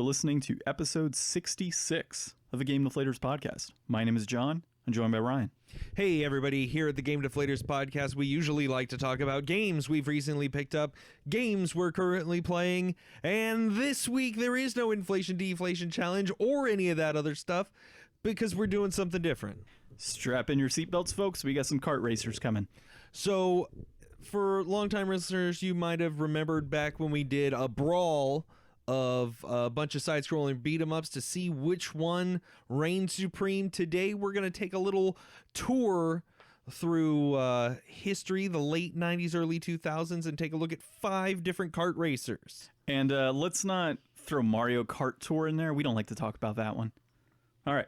listening to episode 66 of the Game Deflators Podcast. My name is John. I'm joined by Ryan. Hey everybody, here at the Game Deflators Podcast, we usually like to talk about games we've recently picked up, games we're currently playing, and this week there is no inflation deflation challenge or any of that other stuff because we're doing something different. Strap in your seatbelts, folks. We got some kart racers coming. So, for longtime listeners, you might have remembered back when we did a brawl of a bunch of side-scrolling beat-em-ups to see which one reigned supreme. Today, we're going to take a little tour through history, the late 90s, early 2000s, and take a look at 5 different kart racers. And let's not throw Mario Kart Tour in there. We don't like to talk about that one. All right.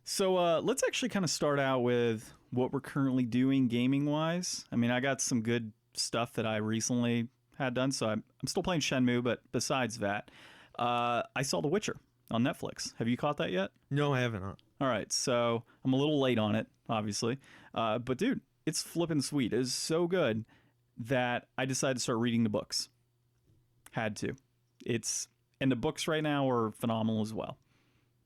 So let's actually kind of start out with what we're currently doing gaming-wise. I mean, I got some good stuff that I recently had done, so I'm still playing Shenmue, but besides that, I saw The Witcher on Netflix. Have you caught that yet? No, I haven't. All right, so I'm a little late on it, obviously, but dude, it's flippin' sweet. It is so good that I decided to start reading the books. Had to. And the books right now are phenomenal as well.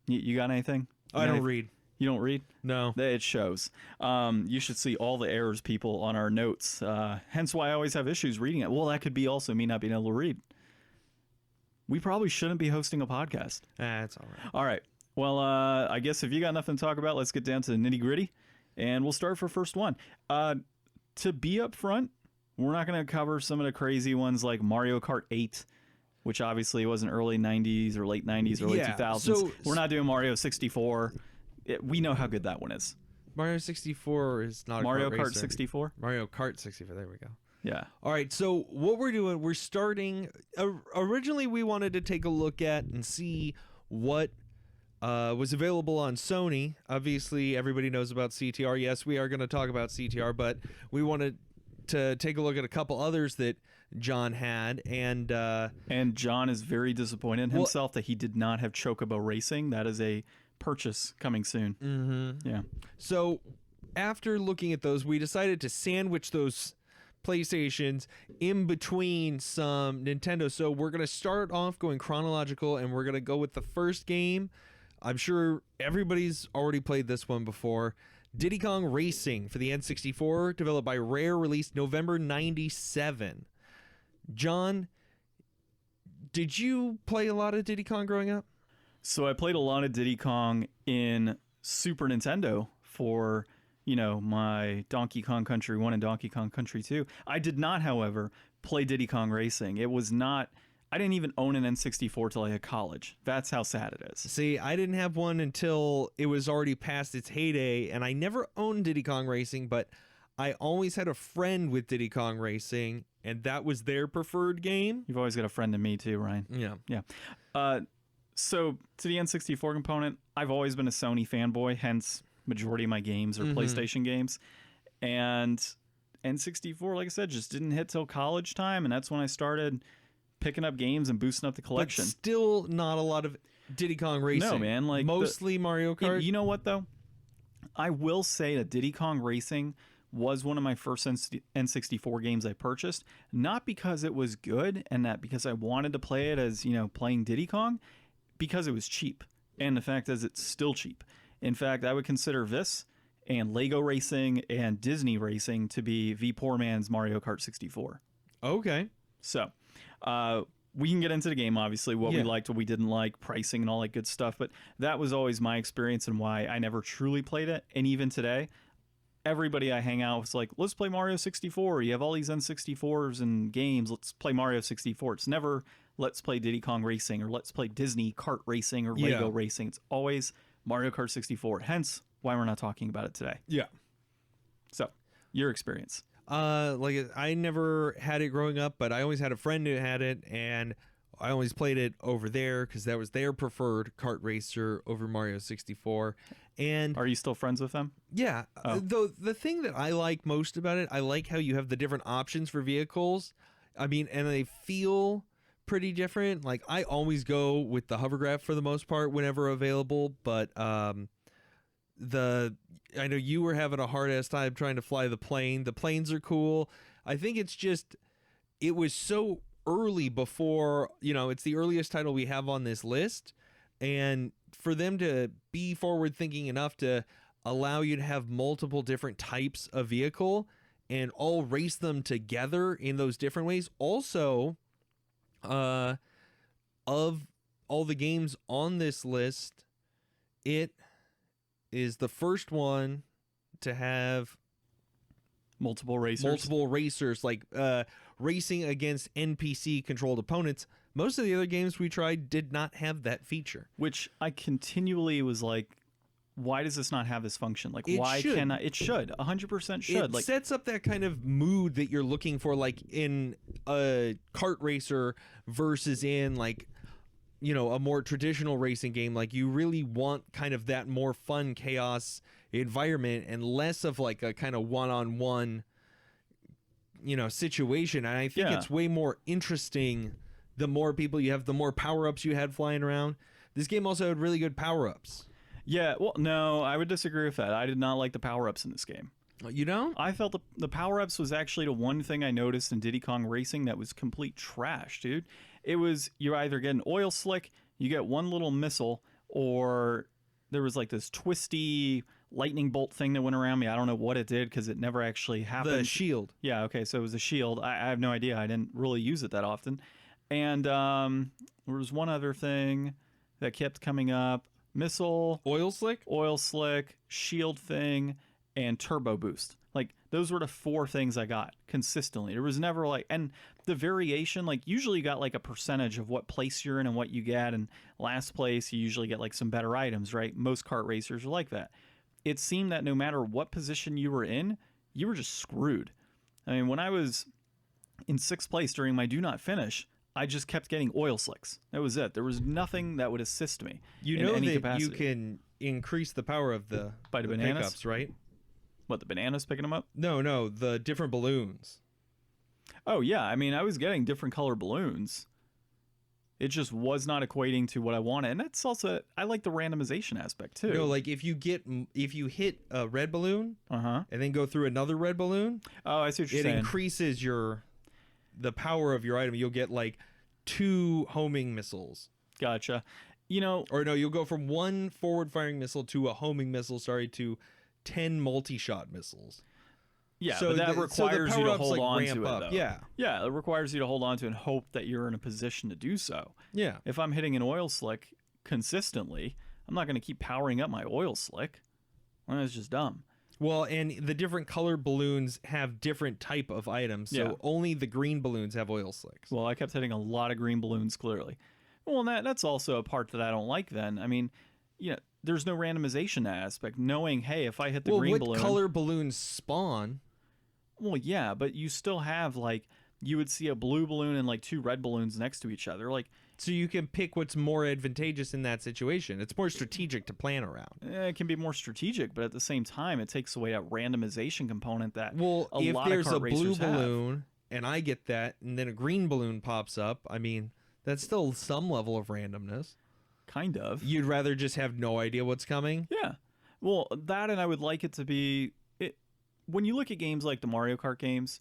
You got anything? I don't read. You don't read? No. It shows. You should see all the errors, people, on our notes. Hence why I always have issues reading it. Well, that could be also me not being able to read. We probably shouldn't be hosting a podcast. That's all right. All right. Well, I guess if you got nothing to talk about, let's get down to the nitty-gritty. And we'll start for first one. To be up front, we're not going to cover some of the crazy ones like Mario Kart 8, which obviously was in early 90s or late 90s, early 2000s. So, we're not doing Mario 64. We know how good that one is. Mario 64 is not Mario a kart Kart racer. 64? Mario Kart 64, there we go. Yeah. All right, so what we're doing, we're starting... originally, we wanted to take a look at and see what was available on Sony. Obviously, everybody knows about CTR. Yes, we are going to talk about CTR, but we wanted to take a look at a couple others that John had, and John is very disappointed in himself that he did not have Chocobo Racing. That is a purchase coming soon. Mm-hmm. Yeah. So after looking at those, we decided to sandwich those PlayStations in between some Nintendo. So we're going to start off going chronological, and we're going to go with the first game. I'm sure everybody's already played this one before. Diddy Kong Racing for the N64, developed by Rare, released November 97. John, did you play a lot of Diddy Kong growing up? So I played a lot of Diddy Kong in Super Nintendo for, my Donkey Kong Country 1 and Donkey Kong Country 2. I did not, however, play Diddy Kong Racing. It was not... I didn't even own an N64 till I hit college. That's how sad it is. See, I didn't have one until it was already past its heyday, and I never owned Diddy Kong Racing, but I always had a friend with Diddy Kong Racing, and that was their preferred game. You've always got a friend in me too, Ryan. Yeah. Yeah. So to the N64 component, I've always been a Sony fanboy, hence majority of my games are PlayStation games. And N64, like I said, just didn't hit till college time, and that's when I started picking up games and boosting up the collection. But still not a lot of Diddy Kong Racing. No, man. Like mostly Mario Kart. You know what, though? I will say that Diddy Kong Racing was one of my first N64 games I purchased, not because it was good and that because I wanted to play it as, playing Diddy Kong, because it was cheap. And the fact is it's still cheap. In fact, I would consider this and Lego Racing and Disney Racing to be the poor man's Mario Kart 64. Okay. So, we can get into the game, obviously, what we liked, what we didn't like, pricing and all that good stuff, but that was always my experience and why I never truly played it. And even today, everybody I hang out with is like, let's play Mario 64. You have all these N64s and games. Let's play Mario 64. It's never, let's play Diddy Kong Racing or let's play Disney Kart Racing or Lego Racing. It's always Mario Kart 64. Hence why we're not talking about it today. Yeah. So, your experience. I never had it growing up, but I always had a friend who had it, and I always played it over there because that was their preferred kart racer over Mario 64. And are you still friends with them? Yeah. Though the thing that I like most about it, I like how you have the different options for vehicles. I mean, and they feel pretty different. Like, I always go with the hovercraft for the most part whenever available, but I know you were having a hard ass time trying to fly the plane. The planes are cool. I think it's just, it was so early before, it's the earliest title we have on this list. And for them to be forward thinking enough to allow you to have multiple different types of vehicle and all race them together in those different ways. Also, of all the games on this list, it is the first one to have multiple racers, like racing against NPC controlled opponents. Most of the other games we tried did not have that feature, which I continually was like, why does this not have this function? Like, why should. cannot it should 100% should. It like, sets up that kind of mood that you're looking for, like in a kart racer versus in like, a more traditional racing game. Like, you really want kind of that more fun chaos environment and less of like a kind of one-on-one, situation. And I think it's way more interesting the more people you have, the more power-ups you had flying around. This game also had really good power-ups. Yeah, well, no, I would disagree with that. I did not like the power-ups in this game. You don't? I felt the power-ups was actually the one thing I noticed in Diddy Kong Racing that was complete trash, dude. It was, you either get an oil slick, you get one little missile, or there was like this twisty lightning bolt thing that went around me. I don't know what it did because it never actually happened. The shield. Yeah, okay, so it was a shield. I have no idea. I didn't really use it that often. And there was one other thing that kept coming up. Missile, oil slick, shield thing, and turbo boost. Like, those were the four things I got consistently. There was never like, and the variation, like, usually you got like a percentage of what place you're in and what you get, and last place you usually get like some better items, right? Most kart racers are like that. It seemed that no matter what position you were in, you were just screwed. I mean, when I was in 6th place during my do not finish, I just kept getting oil slicks. That was it. There was nothing that would assist me. In any capacity. You can increase the power of the bananas pickups, right? What, the bananas picking them up? No, the different balloons. Oh yeah, I mean, I was getting different color balloons. It just was not equating to what I wanted, and that's also, I like the randomization aspect too. Like if you hit a red balloon, and then go through another red balloon. Oh, I see what you're saying. It increases the power of your item. You'll get like 2 homing missiles. Gotcha. Or no, you'll go from 1 forward firing missile to a homing missile, to 10 multi-shot missiles. Yeah, so but that requires you to hold on to it, though. Yeah, it requires you to hold on to it and hope that you're in a position to do so. Yeah. If I'm hitting an oil slick consistently, I'm not going to keep powering up my oil slick. Well, that's just dumb. Well, and the different color balloons have different type of items, so only the green balloons have oil slicks. Well, I kept hitting a lot of green balloons, clearly. Well, that's also a part that I don't like then. I mean, there's no randomization aspect. Knowing, hey, if I hit the green balloon... what color balloons spawn? Well, yeah, but you still have, like, you would see a blue balloon and, like, 2 red balloons next to each other. Like, so you can pick what's more advantageous in that situation. It's more strategic to plan around. It can be more strategic, but at the same time, it takes away that randomization component that if there's a blue balloon and I get that, and then a green balloon pops up, I mean, that's still some level of randomness. Kind of. You'd rather just have no idea what's coming? Yeah. Well, that, and I would like it to be... When you look at games like the Mario Kart games,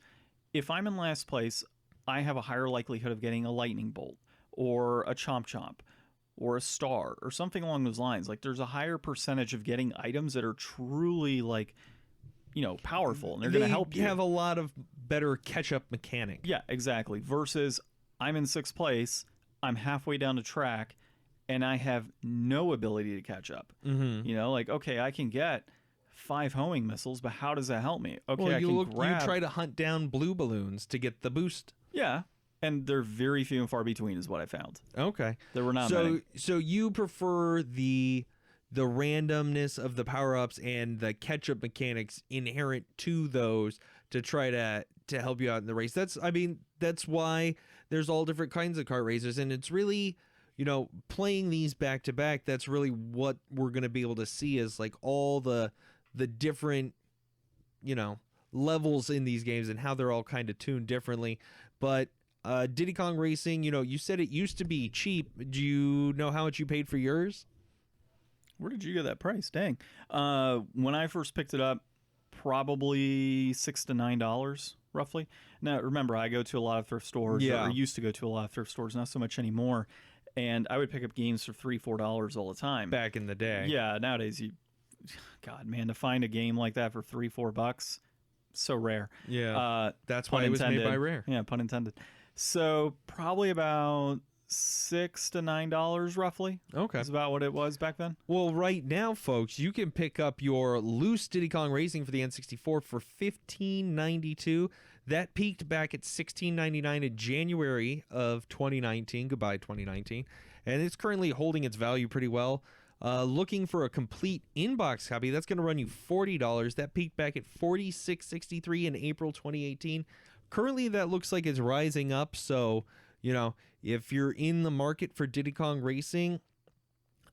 if I'm in last place, I have a higher likelihood of getting a lightning bolt, or a chomp chomp, or a star, or something along those lines. Like, there's a higher percentage of getting items that are truly, like, powerful, and they're going to help you. You have a lot of better catch-up mechanic. Yeah, exactly. Versus, I'm in 6th place, I'm halfway down the track, and I have no ability to catch up. Mm-hmm. Okay, I can get 5 homing missiles, but how does that help me? Okay, well, you try to hunt down blue balloons to get the boost. Yeah, and they're very few and far between is what I found. Okay. There were not many. So you prefer the randomness of the power-ups and the catch-up mechanics inherent to those to try to help you out in the race. That's why there's all different kinds of kart racers, and it's really, playing these back to back, that's really what we're going to be able to see is like all the different, levels in these games and how they're all kind of tuned differently. But Diddy Kong Racing, you said it used to be cheap. Do you know how much you paid for yours? Where did you get that price? Dang. When I first picked it up, probably $6 to $9. roughly. Now, remember, I go to a lot of thrift stores, or used to go to a lot of thrift stores, not so much anymore. And I would pick up games for $3-4 all the time. Back in the day. Yeah, nowadays, God, man, to find a game like that for $3-4, so rare. Yeah, that's why it was made by Rare. Yeah, pun intended. So probably about $6 to $9 roughly. Okay, is about what it was back then. Well, right now, folks, you can pick up your loose Diddy Kong Racing for the N64 for $15.92. That peaked back at $16.99 in January of 2019. Goodbye, 2019, and it's currently holding its value pretty well. Looking for a complete inbox copy, that's going to run you $40. That peaked back at $46.63 in April 2018. Currently, that looks like it's rising up. So, if you're in the market for Diddy Kong Racing,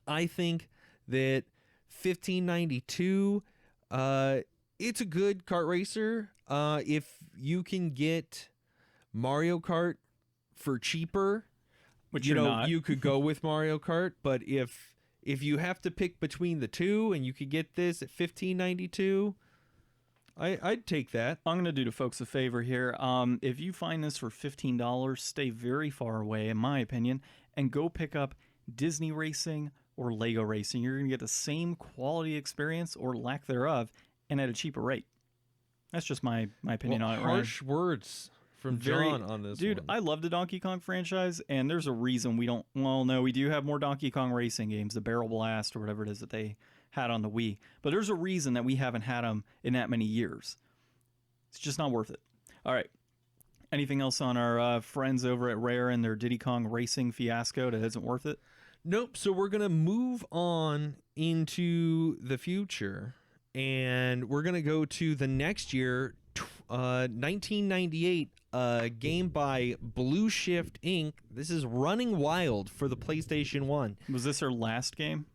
I think that $15.92, it's a good kart racer. If you can get Mario Kart for cheaper, which you could go with Mario Kart. But if you have to pick between the two and you could get this at $15.92, I'd take that. I'm going to do the folks a favor here. If you find this for $15, stay very far away, in my opinion, and go pick up Disney Racing or Lego Racing. You're going to get the same quality experience or lack thereof and at a cheaper rate. That's just my opinion on it. Harsh words from John on this dude, one. I love the Donkey Kong franchise, and there's a reason we don't... Well, no, we do have more Donkey Kong Racing games, the Barrel Blast or whatever it is that they had on the Wii. But there's a reason that we haven't had them in that many years. It's just not worth it. All right. Anything else on our friends over at Rare and their Diddy Kong Racing fiasco that isn't worth it? Nope. So we're going to move on into the future, and we're going to go to the next year, 1998, a game by Blue Shift Inc. This is Running Wild for the PlayStation 1. Was this her last game?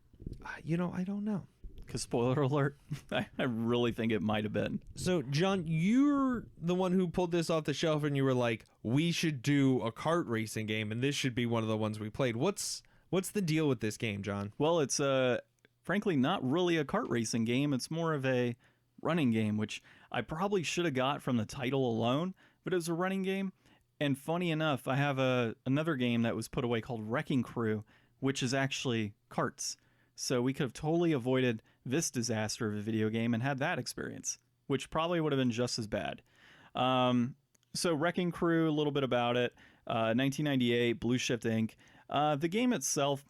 I don't know. Because spoiler alert, I really think it might have been. So, John, you're the one who pulled this off the shelf and you were like, we should do a kart racing game, and this should be one of the ones we played. What's the deal with this game, John? Well, it's frankly not really a kart racing game. It's more of a running game, which I probably should have got from the title alone, but it was a running game. And funny enough, I have another game that was put away called Wrecking Crew, which is actually karts. So we could have totally avoided this disaster of a video game and had that experience, which probably would have been just as bad. So Wrecking Crew, a little bit about it. 1998, Blue Shift Inc. The game itself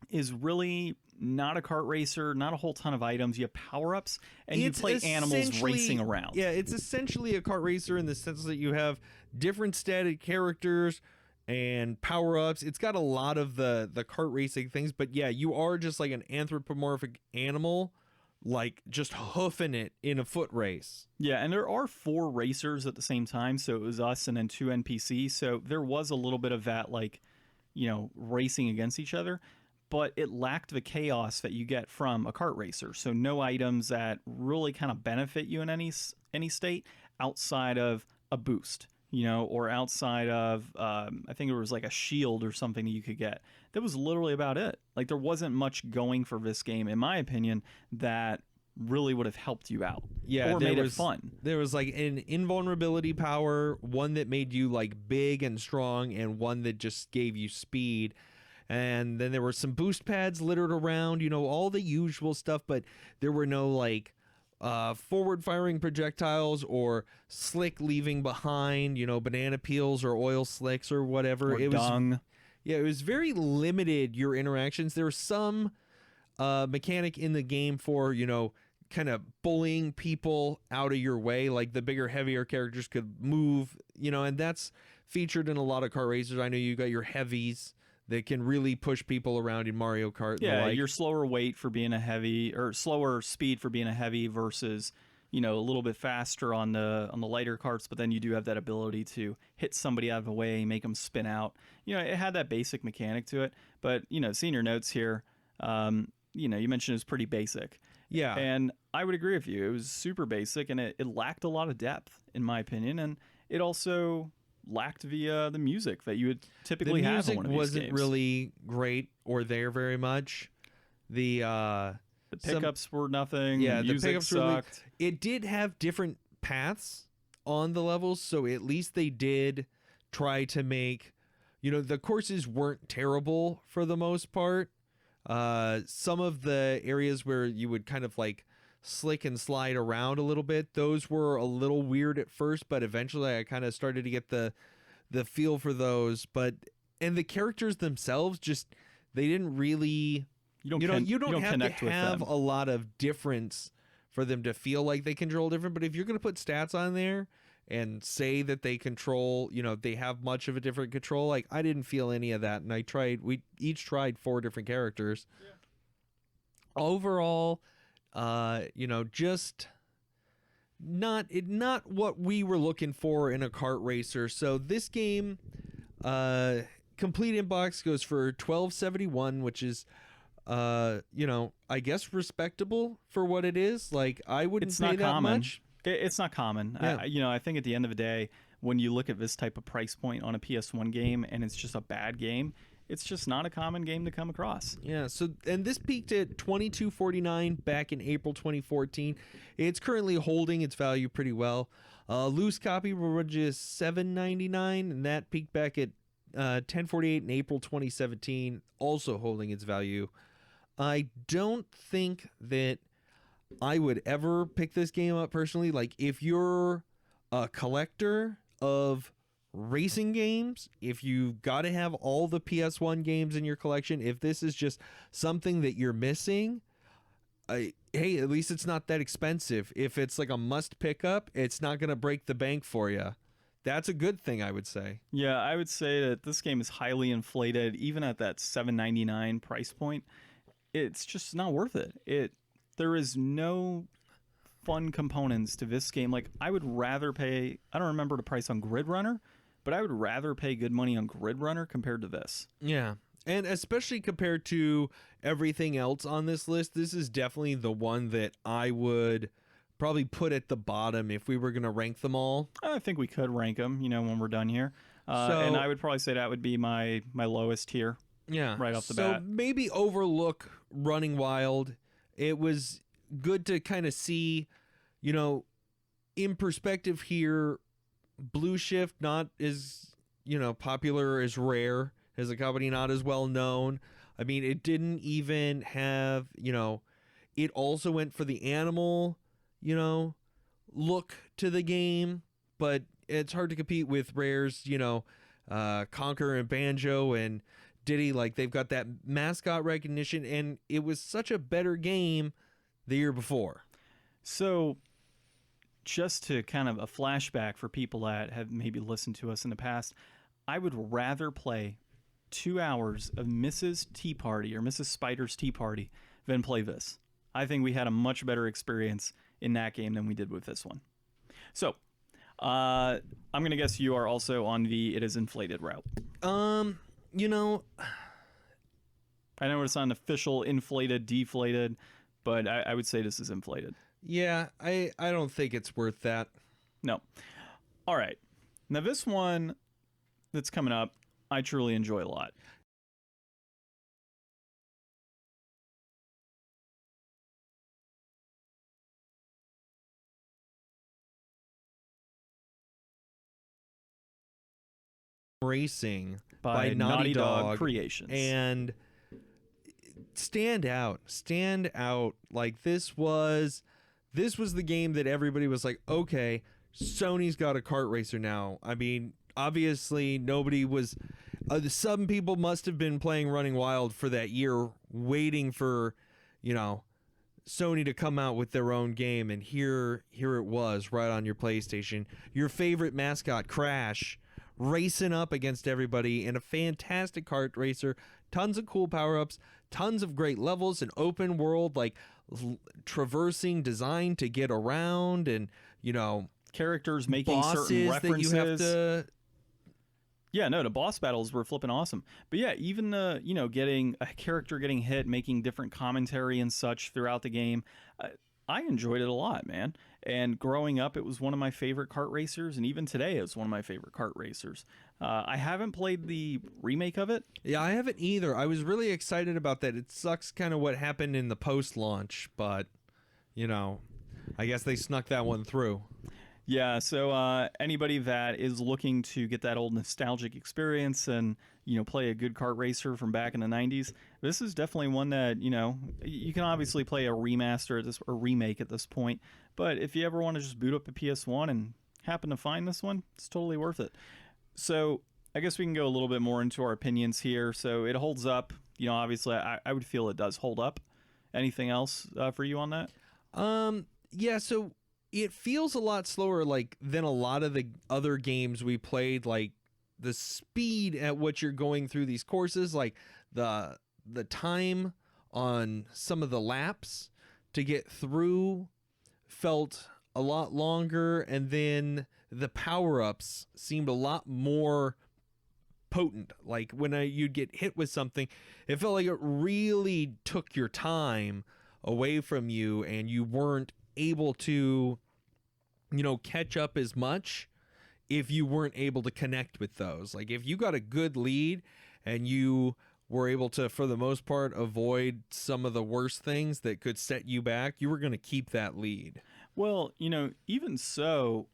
is really not a kart racer, not a whole ton of items. You have power-ups, and you play animals racing around. Yeah, it's essentially a kart racer in the sense that you have different static characters and power-ups. It's got a lot of the kart racing things, but yeah, you are just like an anthropomorphic animal, like just hoofing it in a foot race. Yeah, and there are 4 racers at the same time, so it was us and then 2 NPCs, so there was a little bit of that, like, racing against each other, but it lacked the chaos that you get from a kart racer. So no items that really kind of benefit you in any state outside of a boost, or outside of, I think it was like a shield or something that you could get. That was literally about it. Like, there wasn't much going for this game, in my opinion, that really would have helped you out. Yeah, or made it fun. There was like an invulnerability power, one that made you like big and strong, and one that just gave you speed. And then there were some boost pads littered around, all the usual stuff, but there were no like forward firing projectiles or slick leaving behind, banana peels or oil slicks or whatever. Or dung. It was very limited, your interactions. There was some mechanic in the game for, kind of bullying people out of your way. Like the bigger, heavier characters could move, and that's featured in a lot of kart racers. I know you got your heavies that can really push people around in Mario Kart. Yeah, your slower weight for being a heavy, or slower speed for being a heavy versus, a little bit faster on the lighter karts, but then you do have that ability to hit somebody out of the way, make them spin out. It had that basic mechanic to it, but, seeing your notes here, you mentioned it was pretty basic. Yeah. And I would agree with you. It was super basic, and it lacked a lot of depth, in my opinion, and it also lacked the music that you would typically have in one of these games. The music wasn't really great or there very much. The pickups were nothing. Yeah, the music pickups sucked. it did have different paths on the levels, so at least they did try to make, the courses weren't terrible for the most part. Some of the areas where you would kind of like slick and slide around a little bit, those were a little weird at first, but eventually I kind of started to get the feel for those. And the characters themselves, just they didn't really, you don't have to have a lot of difference for them to feel like they control different. But if you're going to put stats on there and say that they control, they have much of a different control, like I didn't feel any of that. And we each tried 4 different characters. Yeah. Overall, just not what we were looking for in a kart racer. So this game, complete inbox goes for $12.71, which is, I guess respectable for what it is. Like I wouldn't pay that much. It's not common. Yeah. I think at the end of the day, when you look at this type of price point on a PS1 game and it's just a bad game, it's just not a common game to come across. Yeah. So, and this peaked at $22.49 back in April 2014. It's currently holding its value pretty well. Loose copy will just $7.99, and that peaked back at $10.48 in April 2017, also holding its value. I don't think that I would ever pick this game up personally. Like, if you're a collector of racing games, if you've got to have all the PS1 games in your collection, if this is just something that you're missing, hey, at least it's not that expensive. If it's like a must pick up, it's not going to break the bank for you. That's a good thing, I would say. Yeah, I would say that this game is highly inflated, even at that $7.99 price point. It's just not worth it. There is no fun components to this game. Like, I would rather pay, I don't remember the price on Grid Runner, but I would rather pay good money on Grid Runner compared to this. Yeah, and especially compared to everything else on this list, this is definitely the one that I would probably put at the bottom if we were going to rank them all. I think we could rank them, when we're done here. And I would probably say that would be my lowest tier. Yeah. Right off the bat. So maybe overlook Running Wild. It was good to kind of see, in perspective here, Blue Shift not as, popular as Rare as a company, not as well known. I mean, it didn't even have, it also went for the animal, look to the game, but it's hard to compete with Rare's, Conquer and Banjo and Diddy. Like, they've got that mascot recognition, and it was such a better game the year before. So just to kind of a flashback for people that have maybe listened to us in the past, I would rather play 2 hours of Mrs. Tea Party or Mrs. Spider's Tea Party than play this. I think we had a much better experience in that game than we did with this one. So I'm going to guess you are also on the it is inflated route. I know it's not an official inflated, deflated, but I would say this is inflated. Yeah, I don't think it's worth that. No. All right. Now this one that's coming up, I truly enjoy a lot. Racing by Naughty Dog Creations. And stand out. Like, this was the game that everybody was like, okay, Sony's got a kart racer now. I mean, obviously nobody was some people must have been playing Running Wild for that year, waiting for Sony to come out with their own game, and here it was right on your PlayStation. Your favorite mascot, Crash, racing up against everybody in a fantastic kart racer. Tons of cool power-ups, tons of great levels, an open world, like traversing design to get around, and characters making certain references that you have to. Yeah, no, the boss battles were flipping awesome. But yeah, even the getting a character getting hit, making different commentary and such throughout the game, I enjoyed it a lot, man. And growing up, it was one of my favorite kart racers, and even today, it's one of my favorite kart racers. I haven't played the remake of it. Yeah, I haven't either. I was really excited about that. It sucks kind of what happened in the post-launch, but, I guess they snuck that one through. Yeah, so anybody that is looking to get that old nostalgic experience and play a good kart racer from back in the 90s, this is definitely one that you can obviously play a remaster at this or remake at this point. But if you ever want to just boot up a PS1 and happen to find this one, it's totally worth it. So I guess we can go a little bit more into our opinions here. So it holds up. Obviously I would feel it does hold up. Anything else for you on that? Yeah. So it feels a lot slower than a lot of the other games we played. Like the speed at which you're going through these courses, like the time on some of the laps to get through felt a lot longer, and then the power-ups seemed a lot more potent. Like when you'd get hit with something, it felt like it really took your time away from you, and you weren't able to catch up as much if you weren't able to connect with those. Like if you got a good lead and you were able to, for the most part, avoid some of the worst things that could set you back, you were going to keep that lead. Well, even so,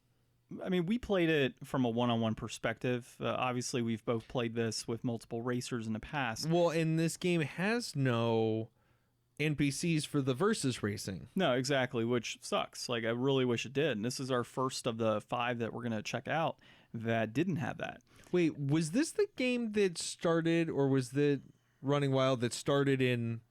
I mean, we played it from a one-on-one perspective. Obviously, we've both played this with multiple racers in the past. Well, and this game has no NPCs for the versus racing. No, exactly, which sucks. Like, I really wish it did. And this is our first of the 5 that we're going to check out that didn't have that. Wait, was this the game that started, or was the Running Wild that started in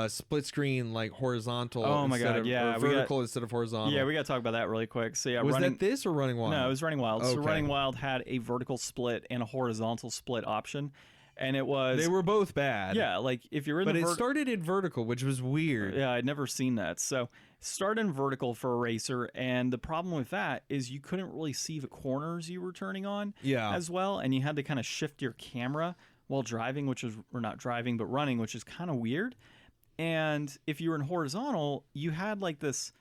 split screen, like horizontal? Oh my god, yeah, vertical instead of horizontal. Yeah, we got to talk about that really quick. So yeah, was that this or Running Wild? No, it was Running Wild. Okay. So Running Wild had a vertical split and a horizontal split option, and it was they were both bad. Yeah, like if you're in but it started in vertical, which was weird. Yeah, I'd never seen that. So start in vertical for a racer, and the problem with that is you couldn't really see the corners you were turning on as well, and you had to kind of shift your camera while driving, or not driving, but running, which is kind of weird. And if you were in horizontal, you had like this,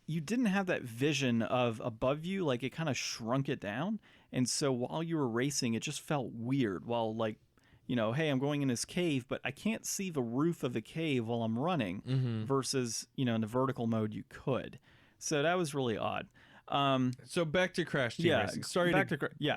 you didn't have that vision of above you, like it kind of shrunk it down. And so while you were racing, it just felt weird while like, hey, I'm going in this cave, but I can't see the roof of the cave while I'm running versus, in the vertical mode you could. So that was really odd. So back to Crash Team Racing. Sorry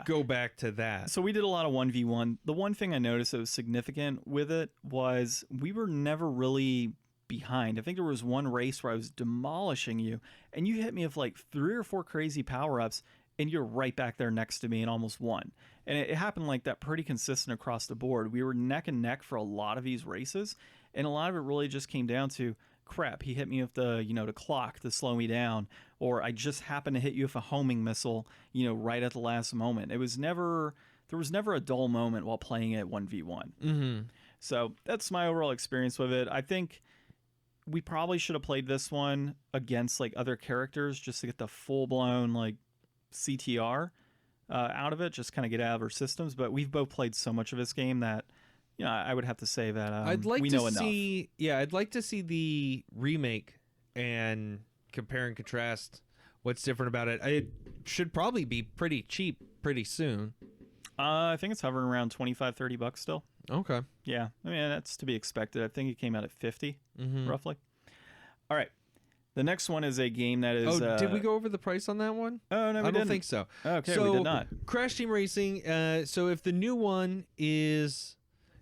go back to that. So we did a lot of 1v1. The one thing I noticed that was significant with it was we were never really behind. I think there was one race where I was demolishing you, and you hit me with like 3 or 4 crazy power-ups, and you're right back there next to me and almost won. And it happened like that pretty consistent across the board. We were neck and neck for a lot of these races, and a lot of it really just came down to, crap, he hit me with the, the clock to slow me down, or I just happened to hit you with a homing missile, right at the last moment. There was never a dull moment while playing it 1v1. So that's my overall experience with it. I think we probably should have played this one against like other characters just to get the full-blown like CTR out of it, just kind of get out of our systems. But we've both played so much of this game that I would have to say that we know enough. I'd like to see the remake and compare and contrast what's different about it. It should probably be pretty cheap pretty soon. I think it's hovering around $25-$30 still. Okay. Yeah, I mean that's to be expected. I think it came out at 50 roughly. All right. The next one is a game that is... did we go over the price on that one? Oh, no, we didn't. I don't think so. Okay, we did not. Crash Team Racing, so if the new one is...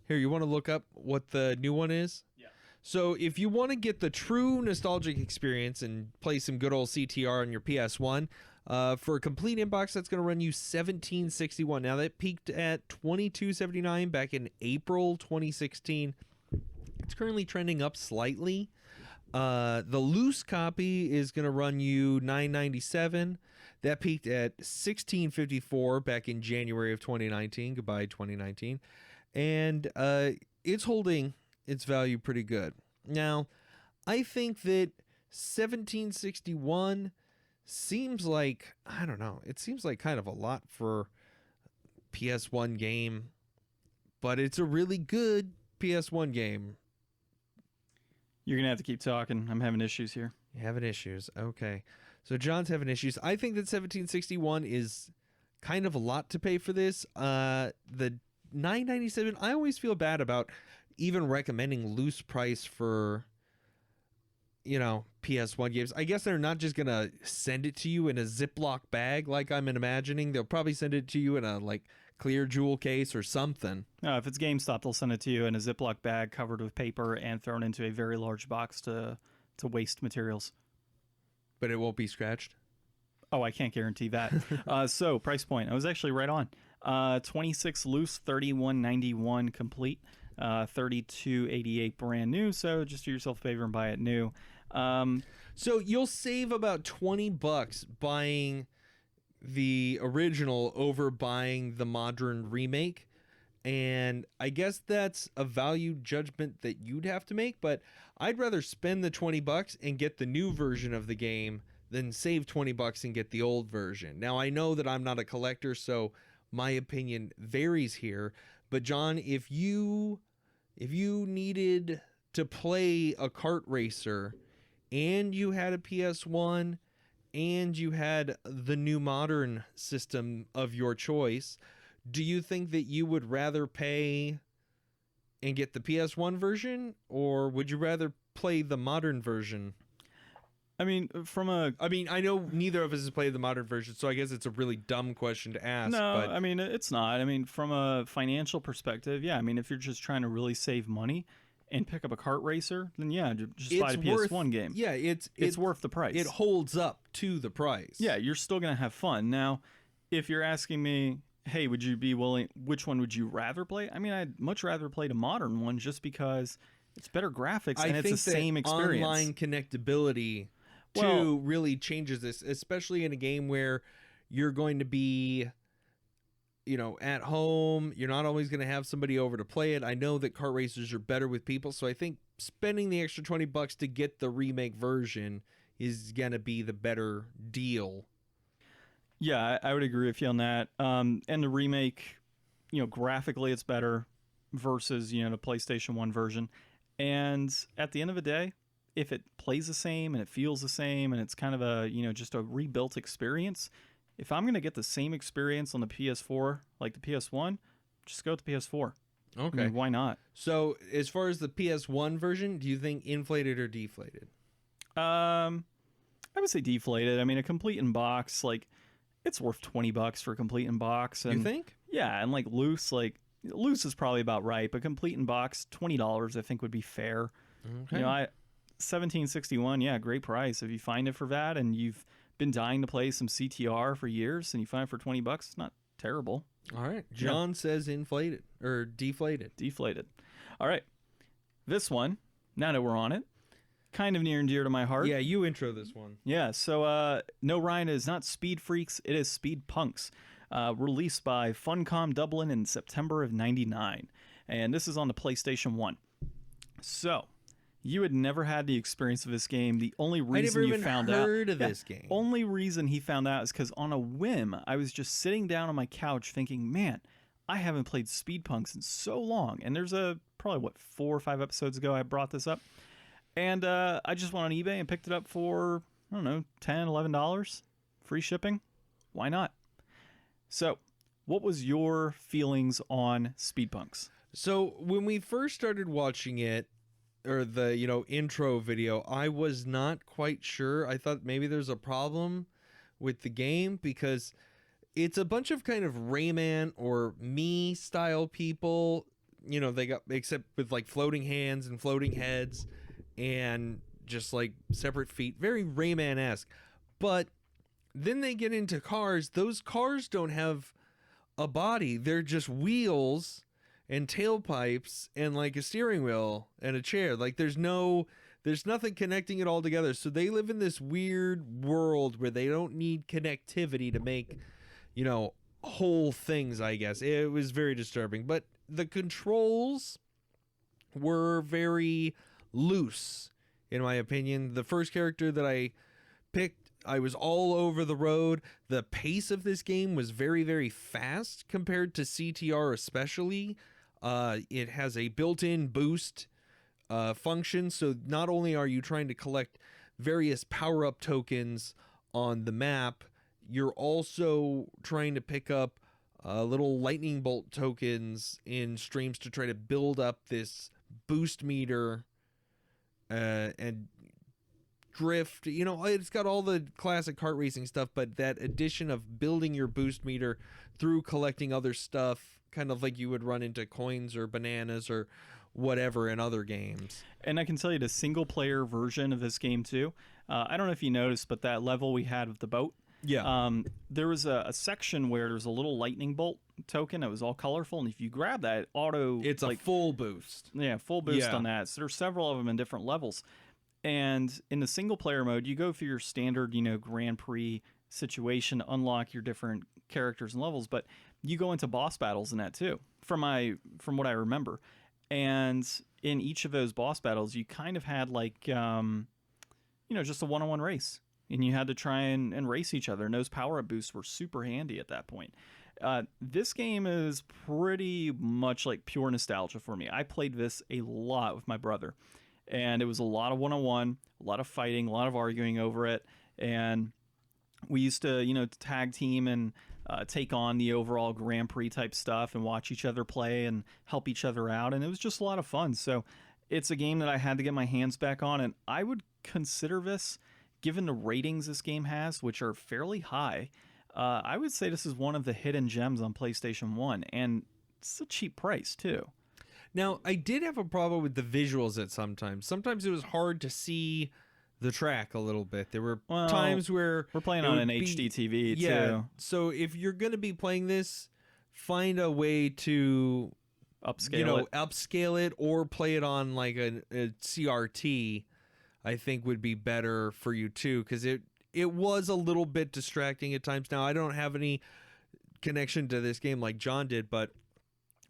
Here, you want to look up what the new one is? Yeah. So if you want to get the true nostalgic experience and play some good old CTR on your PS1, for a complete inbox, that's going to run you $17.61. Now, that peaked at $22.79 back in April 2016. It's currently trending up slightly. The loose copy is going to run you $9.97. That peaked at $16.54 back in January of 2019. Goodbye, 2019. And it's holding its value pretty good. Now, I think that $17.61 seems like, I don't know, it seems like kind of a lot for PS1 game, but it's a really good PS1 game. You're going to have to keep talking. I'm having issues here. You're having issues. Okay. So John's having issues. I think that $17.61 is kind of a lot to pay for this. The $9.97, I always feel bad about even recommending loose price for PS1 games. I guess they're not just gonna send it to you in a Ziploc bag like I'm imagining. They'll probably send it to you in a like clear jewel case or something. No, if it's GameStop, they'll send it to you in a Ziploc bag covered with paper and thrown into a very large box to waste materials. But it won't be scratched? Oh, I can't guarantee that. So, price point. I was actually right on. 26 loose, 31.91 complete, 32.88 brand new. So, just do yourself a favor and buy it new. So, you'll save about $20 buying the original over buying the modern remake. And I guess that's a value judgment that you'd have to make, but I'd rather spend the $20 and get the new version of the game than save $20 and get the old version. Now, I know that I'm not a collector, so my opinion varies here, but John, if you needed to play a kart racer and you had a PS1 and you had the new modern system of your choice, do you think that you would rather pay and get the PS1 version, or would you rather play the modern version? I mean, I know neither of us has played the modern version, so I guess it's a really dumb question to ask. No, but I mean, it's not. I mean, from a financial perspective, yeah. I mean, if you're just trying to really save money and pick up a kart racer, then yeah, just buy a PS1 game. Yeah, it's worth the price. It holds up to the price. Yeah, you're still going to have fun. Now, if you're asking me, hey, would you be willing, which one would you rather play? I mean, I'd much rather play the modern one just because it's better graphics and it's the same experience. Online connectability really changes this, especially in a game where you're going to be, at home. You're not always going to have somebody over to play it. I know that kart racers are better with people, so I think spending the extra $20 to get the remake version is going to be the better deal. Yeah, I would agree with you on that. And the remake, graphically it's better versus, the PlayStation 1 version. And at the end of the day, if it plays the same and it feels the same and it's kind of a, just a rebuilt experience, if I'm going to get the same experience on the PS4 like the PS1, just go with the PS4. Okay. I mean, why not? So as far as the PS1 version, do you think inflated or deflated? I would say deflated. I mean, a complete in box, it's worth $20 for a complete in box. And, you think? Yeah, and loose is probably about right, but complete in box, $20 I think would be fair. Okay. $17.61, yeah, great price. If you find it for that and you've been dying to play some CTR for years and you find it for $20, it's not terrible. All right. John says inflated or deflated. Deflated. All right. This one, now that we're on it, kind of near and dear to my heart. Yeah, you intro this one. Yeah, so no, Ryan, it is not Speed Freaks, it is Speed Punks. Released by Funcom Dublin in September of 99. And this is on the PlayStation 1. So, you had never had the experience of this game. The only reason you found out... I never even heard of this game. Only reason he found out is because on a whim, I was just sitting down on my couch thinking, man, I haven't played Speed Punks in so long. And there's probably 4 or 5 episodes ago I brought this up. And I just went on eBay and picked it up for, I don't know, $10, $11. Free shipping. Why not? So, what was your feelings on Speed Punks? So, when we first started watching it, or the, intro video, I was not quite sure. I thought maybe there's a problem with the game because it's a bunch of kind of Rayman or Me style people. They got, except with floating hands and floating heads and just separate feet. Very Rayman-esque. But then they get into cars. Those cars don't have a body. They're just wheels and tailpipes and a steering wheel and a chair. There's nothing connecting it all together. So they live in this weird world where they don't need connectivity to make, whole things, I guess. It was very disturbing. But the controls were very loose, in my opinion. The first character that I picked, I was all over the road. The pace of this game was very, very fast compared to CTR especially. It has a built-in boost function, so not only are you trying to collect various power-up tokens on the map, you're also trying to pick up little lightning bolt tokens in streams to try to build up this boost meter and drift. You know, it's got all the classic kart racing stuff, but that addition of building your boost meter through collecting other stuff, kind of like you would run into coins or bananas or whatever in other games. And I can tell you the single player version of this game too. I don't know if you noticed, but that level we had with the boat. Yeah. There was a section where there's a little lightning bolt token that was all colorful, and if you grab that, it's like a full boost. Yeah, full boost on that. So there's several of them in different levels. And in the single player mode, you go through your standard, Grand Prix situation to unlock your different characters and levels, but you go into boss battles in that too, from what I remember. And in each of those boss battles, you kind of had like just a one-on-one race. And you had to try and race each other. And those power-up boosts were super handy at that point. This game is pretty much like pure nostalgia for me. I played this a lot with my brother. And it was a lot of one-on-one, a lot of fighting, a lot of arguing over it. And we used to, tag team and take on the overall Grand Prix type stuff and watch each other play and help each other out. And it was just a lot of fun. So it's a game that I had to get my hands back on. And I would consider this, given the ratings this game has, which are fairly high, I would say this is one of the hidden gems on PlayStation 1, and it's a cheap price, too. Now, I did have a problem with the visuals at sometimes. Sometimes it was hard to see the track a little bit. There were times where... We're playing on an HD TV, too. So if you're going to be playing this, find a way to... upscale it, or play it on like a CRT, I think would be better for you too, because it was a little bit distracting at times. Now, I don't have any connection to this game like John did, but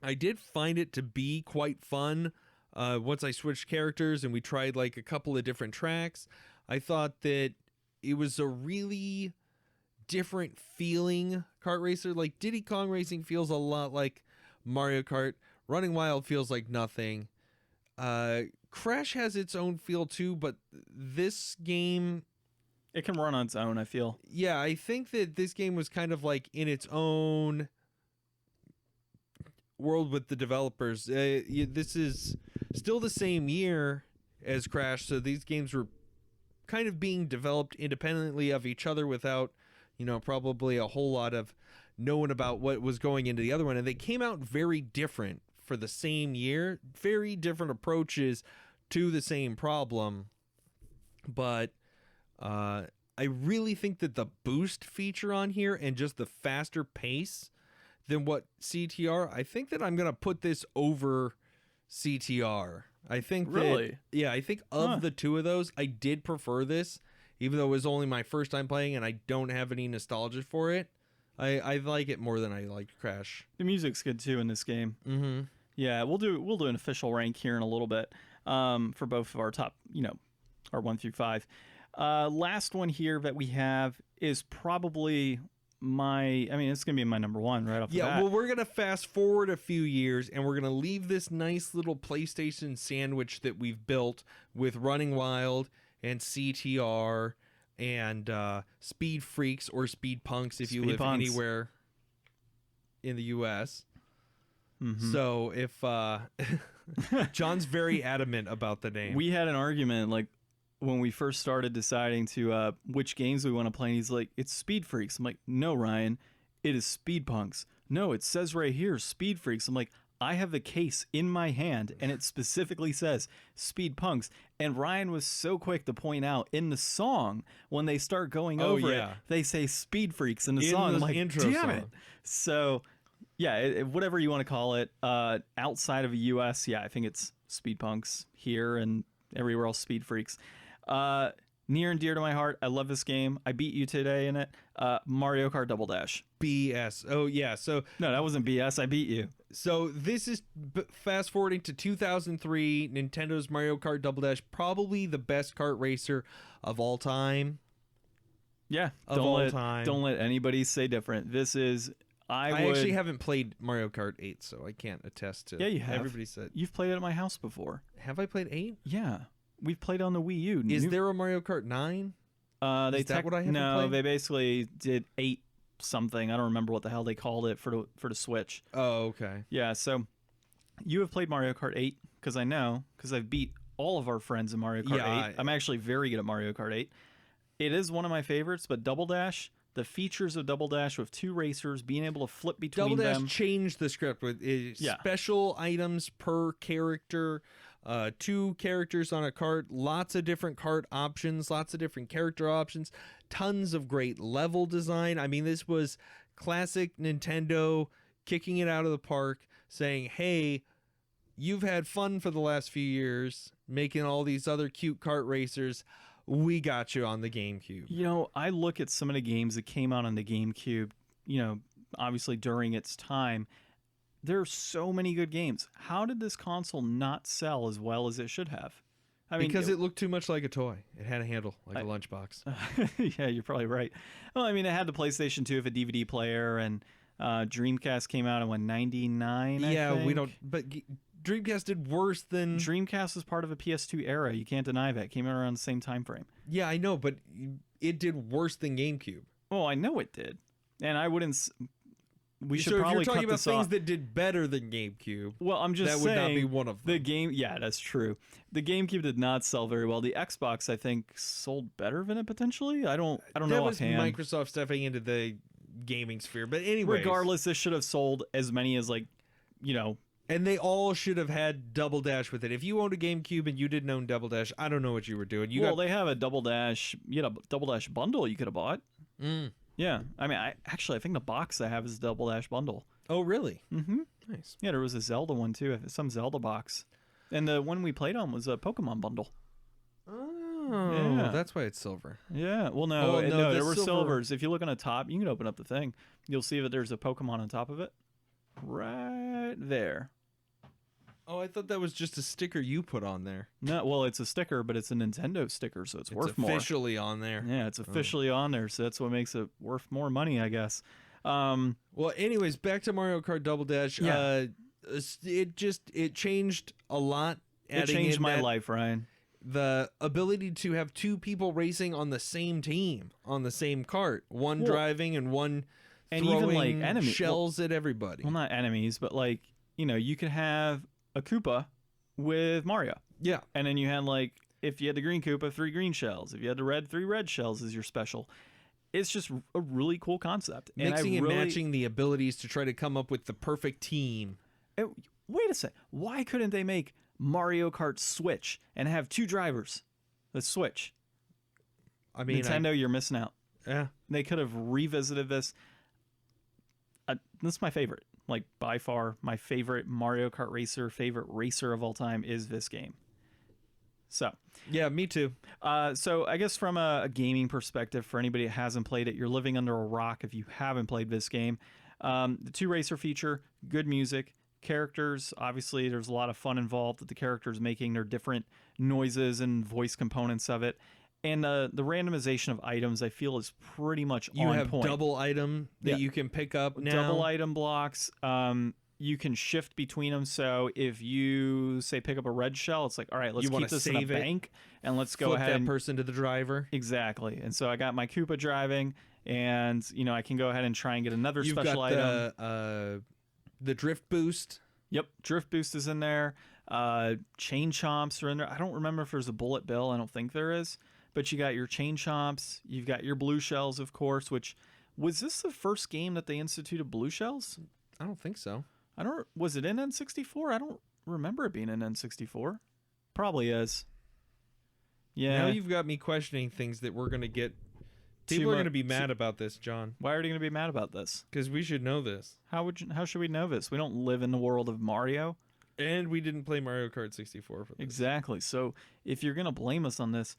I did find it to be quite fun once I switched characters and we tried like a couple of different tracks. I thought that it was a really different feeling kart racer. Like Diddy Kong Racing feels a lot like Mario Kart. Running Wild feels like nothing. Crash has its own feel too, but this game... It can run on its own, I feel. Yeah, I think that this game was kind of like in its own world with the developers. This is still the same year as Crash, so these games were kind of being developed independently of each other without, probably a whole lot of knowing about what was going into the other one. And they came out very different for the same year, very different approaches to the same problem. But I really think that the boost feature on here and just the faster pace than what CTR, I think that I'm going to put this over CTR. I think really? I think of the two of those, I did prefer this, even though it was only my first time playing and I don't have any nostalgia for it. I like it more than I liked Crash. The music's good too in this game. Mm-hmm. Yeah, we'll do an official rank here in a little bit for both of our top, our 1 through 5. Last one here that we have is probably it's going to be my number 1 right off the bat. Yeah, well, we're going to fast forward a few years, and we're going to leave this nice little PlayStation sandwich that we've built with Running Wild and CTR and Speed Freaks or Speed Punks if you live anywhere in the U.S. Mm-hmm. So if John's very adamant about the name. We had an argument like when we first started deciding to which games we want to play, and he's like, it's Speed Freaks. I'm like, no, Ryan, it is Speed Punks. No, it says right here Speed Freaks. I'm like, I have the case in my hand and it specifically says Speed Punks. And Ryan was so quick to point out in the song when they start going over it, they say Speed Freaks in the song. I'm like, intro damn song. It. So yeah, whatever you want to call it, outside of the US, I think it's Speed Punks here and everywhere else Speed Freaks. Near and dear to my heart, I love this game. I beat you today in it. Mario Kart Double Dash. BS. Oh, yeah. So no, that wasn't BS. I beat you. So this is fast forwarding to 2003, Nintendo's Mario Kart Double Dash, probably the best kart racer of all time. Yeah, time. Don't let anybody say different. This is... I actually haven't played Mario Kart 8, so I can't attest to. Yeah, you have. Everybody said you've played it at my house before. Have I played 8? Yeah, we've played on the Wii U. Is there a Mario Kart 9? Is that what I haven't played? They basically did 8 something. I don't remember what the hell they called it for the Switch. Oh, okay. Yeah, so you have played Mario Kart 8 because I know because I've beat all of our friends in Mario Kart Yeah, 8. I'm actually very good at Mario Kart 8. It is one of my favorites, but Double Dash, the features of Double Dash with 2 racers, being able to flip between Double Dash them. changed the script with special items per character, 2 characters on a cart, lots of different cart options, lots of different character options, tons of great level design. I mean, this was classic Nintendo kicking it out of the park, saying, hey, you've had fun for the last few years making all these other cute kart racers. We got you on the GameCube. You know, I look at some of the games that came out on the GameCube, you know, obviously during its time. There are so many good games. How did this console not sell as well as it should have? I mean, because it looked too much like a toy. It had a handle, like a lunchbox. Yeah, you're probably right. Well, I mean, it had the PlayStation 2 with a DVD player, and Dreamcast came out in 99, Yeah, I think. we don't... But Dreamcast did worse than... Dreamcast was part of a PS2 era. You can't deny that. It came out around the same time frame. Yeah, I know, but it did worse than GameCube. Well, I know it did. And I wouldn't... We should so probably if you're talking cut about this things off. that did better than GameCube, Well, I'm just that saying... would not be one of them. The game... Yeah, that's true. The GameCube did not sell very well. The Xbox, I think, sold better than it potentially. I don't know that was offhand. Microsoft stepping into the gaming sphere. But anyway, Regardless, this should have sold as many as, like, you know... And they all should have had Double Dash with it. If you owned a GameCube and you didn't own Double Dash, I don't know what you were doing. They have a Double Dash. You had a Double Dash bundle you could have bought. Yeah, I mean, I think the box I have is a Double Dash bundle. Oh, really? Mm-hmm. Nice. Yeah, there was a Zelda one too. Some Zelda box, and the one we played on was a Pokemon bundle. Oh, Yeah. that's why it's silver. Yeah. Well, no, Oh, no, there the were silver- silvers. If you look on the top, you can open up the thing. You'll see that there's a Pokemon on top of it, right there. Oh, I thought that was just a sticker you put on there. No, well, it's a sticker, but it's a Nintendo sticker, so it's worth more. Officially on there. Yeah, it's officially on there, so that's what makes it worth more money, I guess. Well, anyways, back to Mario Kart Double Dash. Yeah. It changed a lot. It changed my life, Ryan. The ability to have 2 people racing on the same team on the same cart, one driving and one and throwing even like enemies shells at everybody. Well, not enemies, but like, you know, you could have a Koopa with Mario. Yeah. And then you had like, if you had the green Koopa, 3 green shells. If you had the red, 3 red shells is your special. It's just a really cool concept. Mixing and matching the abilities to try to come up with the perfect team. Wait a sec. Why couldn't they make Mario Kart Switch and have 2 drivers? The Switch. I mean, Nintendo, you're missing out. Yeah. They could have revisited this. This is my favorite. Like, by far, my favorite Mario Kart favorite racer of all time is this game. So, yeah, me too. So I guess from a gaming perspective, for anybody that hasn't played it, you're living under a rock if you haven't played this game. The 2 racer feature, good music, characters. Obviously, there's a lot of fun involved with the characters making their different noises and voice components of it. And the randomization of items, I feel, is pretty much You on have point. double item that you can pick up now. Double item blocks. You can shift between them. So if you say pick up a red shell, it's like, all right, let's You wanna keep this in a save it, bank and let's go Flip ahead. that person to the driver. Exactly. And so I got my Koopa driving, and you know I can go ahead and try and get another You've special got item. The drift boost. Yep, drift boost is in there. Chain chomps are in there. I don't remember if there's a bullet bill. I don't think there is. But you got your chain chomps. You've got your blue shells, of course. Which was this the first game that they instituted blue shells? I don't think so. Was it in N64? I don't remember it being in N64. Probably is. Yeah. Now you've got me questioning things that we're going to get. People are going to be mad about this, John. Why are they going to be mad about this? Because we should know this. How should we know this? We don't live in the world of Mario. And we didn't play Mario Kart 64 for this. Exactly. So if you're going to blame us on this,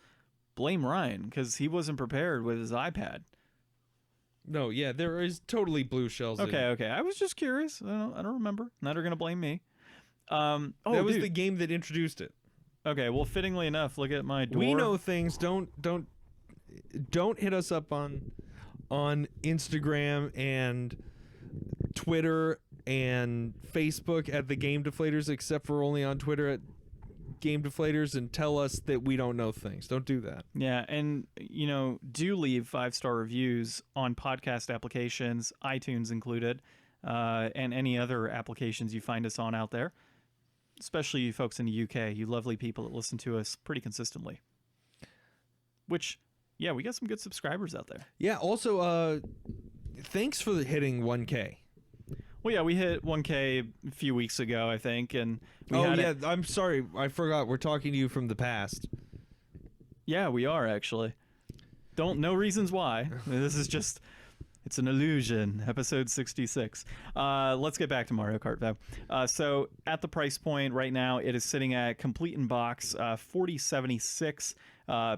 blame Ryan, because he wasn't prepared with his iPad. No, yeah, there is totally blue shells. Okay. I was just curious. I don't remember. Now they're going to blame me. That was the game that introduced it. Okay, well, fittingly enough, look at my door. We know things. Don't hit us up on Instagram and Twitter and Facebook at the Game Deflators, except for only on Twitter at Game Deflators, and tell us that we don't know things. Don't do that. Yeah, and do leave 5-star reviews on podcast applications, iTunes included, and any other applications you find us on out there. especially you folks in the UK, you lovely people that listen to us pretty consistently. Which, yeah, we got some good subscribers out there. Yeah. Also, thanks for hitting 1K. Well, yeah, we hit 1K a few weeks ago, I think, and I'm sorry, I forgot. We're talking to you from the past. Yeah, we are actually. No reasons why. This is just, it's an illusion. Episode 66. Let's get back to Mario Kart though. So at the price point right now, it is sitting at complete in box, $40.76.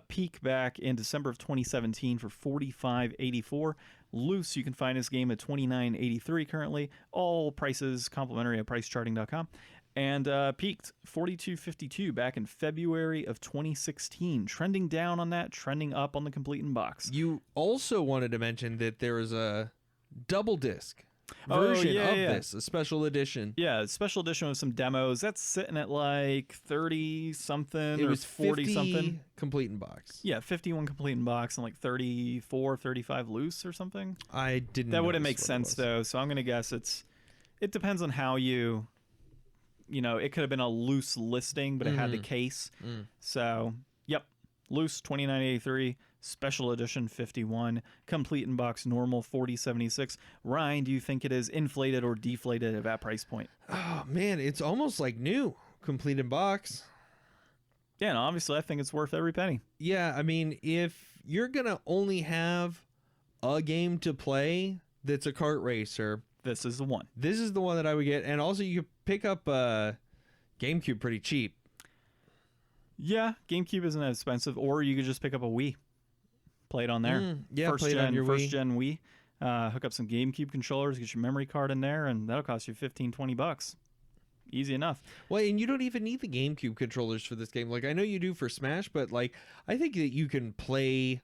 Peak back in December of 2017 for $45.84. Loose, you can find this game at $29.83 currently. All prices complimentary at pricecharting.com. And peaked $42.52 back in February of 2016. Trending down on that, trending up on the complete in box. You also wanted to mention that there is a double disc version of this, a special edition. Yeah, special edition with some demos. That's sitting at like 30 something or 40 something. Complete in box. Yeah, 51 complete in box and like 34, 35 loose or something. I didn't. That wouldn't make sense though. So I'm gonna guess it depends on how you know, it could have been a loose listing, but it had the case. So, yep, loose $29.83, special edition $51, complete in box normal $40.76. Ryan, do you think it is inflated or deflated at that price point? Oh man, it's almost like new, complete in box. Yeah, and obviously I think it's worth every penny. Yeah, I mean, if you're gonna only have a game to play that's a kart racer, this is the one. This is the one that I would get. And also you could pick up GameCube pretty cheap. Yeah, GameCube isn't as expensive. Or you could just pick up a Wii. Play it on there. Yeah, play it on your first gen Wii. Hook up some GameCube controllers, get your memory card in there, and that'll cost you $15-20. Easy enough. Well, and you don't even need the GameCube controllers for this game. Like, I know you do for Smash, but like, I think that you can play...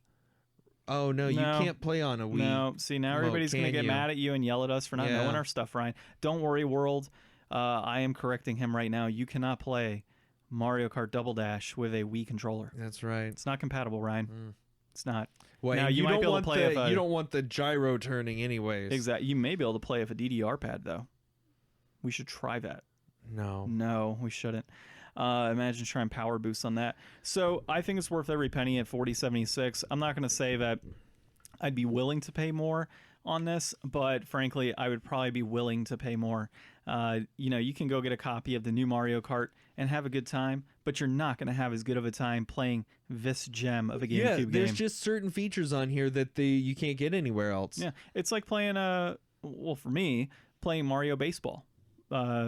Oh, no, you can't play on a Wii. No, see, now everybody's going to get mad at you and yell at us for not knowing our stuff, Ryan. Don't worry, world. I am correcting him right now. You cannot play Mario Kart Double Dash with a Wii controller. That's right. It's not compatible, Ryan. It's not. Well, now, you might be able to play you don't want the gyro turning anyways. Exactly. You may be able to play with a DDR pad, though. We should try that. No, we shouldn't. Imagine trying power boost on that. So I think it's worth every penny at $40.76. I'm not going to say that I'd be willing to pay more on this, but frankly, I would probably be willing to pay more. You can go get a copy of the new Mario Kart and have a good time, but you're not going to have as good of a time playing this gem of a GameCube game. There's just certain features on here that you can't get anywhere else. Yeah, it's like playing for me, playing Mario Baseball.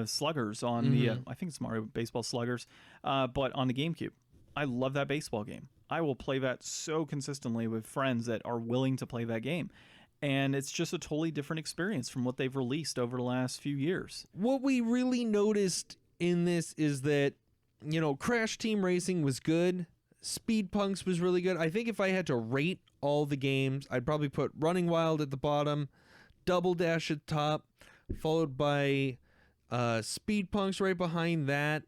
Sluggers on the I think it's Mario Baseball Sluggers, but on the GameCube. I love that baseball game. I will play that so consistently with friends that are willing to play that game, and it's just a totally different experience from what they've released over the last few years. What we really noticed in this is that Crash Team Racing was good, Speed Punks was really good. I think if I had to rate all the games, I'd probably put Running Wild at the bottom, Double Dash at the top, followed by Speed Punks right behind that,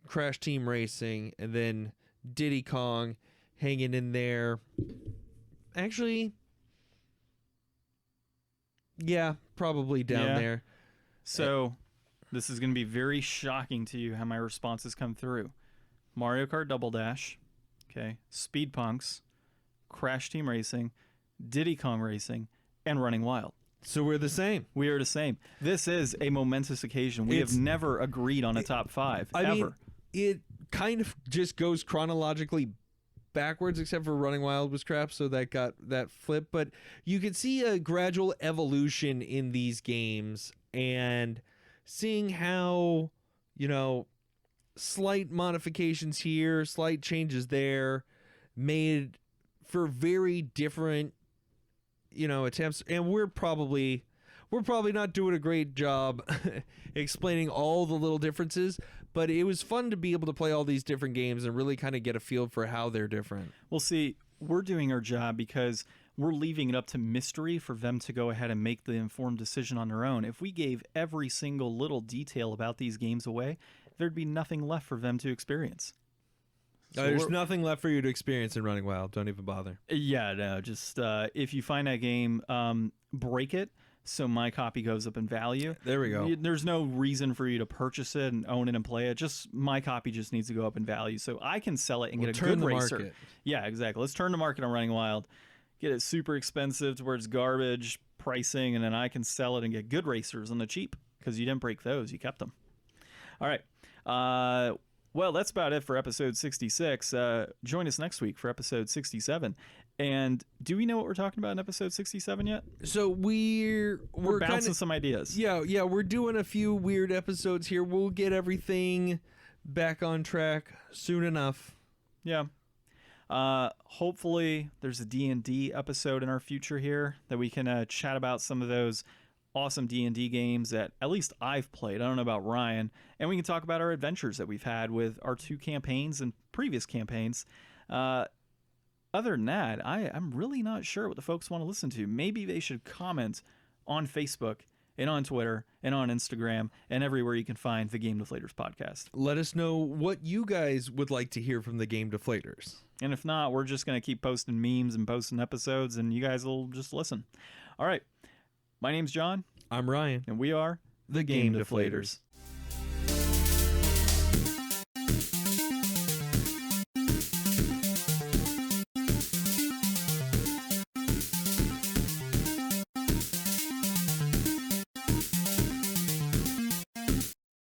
Crash Team Racing, and then Diddy Kong hanging in there. Actually, yeah, probably down there. So this is going to be very shocking to you how my responses come through. Mario Kart Double Dash, okay, Speed Punks, Crash Team Racing, Diddy Kong Racing, and Running Wild. So we're the same. We are the same. This is a momentous occasion. We have never agreed on a top five, ever. Mean, it kind of just goes chronologically backwards, except for Running Wild was crap, so that got that flip. But you can see a gradual evolution in these games, and seeing how, slight modifications here, slight changes there, made for very different attempts, and we're probably not doing a great job explaining all the little differences, but it was fun to be able to play all these different games and really kind of get a feel for how they're different. Well, see, we're doing our job because we're leaving it up to mystery for them to go ahead and make the informed decision on their own. If we gave every single little detail about these games away, there'd be nothing left for them to experience. So there's nothing left for you to experience in Running Wild. Don't even bother. Yeah, no, just if you find that game, break it so my copy goes up in value. There we go. There's no reason for you to purchase it and own it and play it. Just my copy just needs to go up in value so I can sell it and get a good racer. Market. Yeah, exactly. Let's turn the market on Running Wild. Get it super expensive to where it's garbage pricing, and then I can sell it and get good racers on the cheap because you didn't break those. You kept them. All right. Well, that's about it for episode 66. Join us next week for episode 67. And do we know what we're talking about in episode 67 yet? So we're bouncing some ideas. Yeah, we're doing a few weird episodes here. We'll get everything back on track soon enough. Yeah. Hopefully there's a D&D episode in our future here that we can chat about some of those awesome D&D games that at least I've played. I don't know about Ryan. And we can talk about our adventures that we've had with our 2 campaigns and previous campaigns. Other than that, I'm really not sure what the folks want to listen to. Maybe they should comment on Facebook and on Twitter and on Instagram and everywhere you can find the Game Deflators Podcast. Let us know what you guys would like to hear from the Game Deflators. And if not, we're just going to keep posting memes and posting episodes, and you guys will just listen. All right. My name's John. I'm Ryan. And we are the Game Deflators.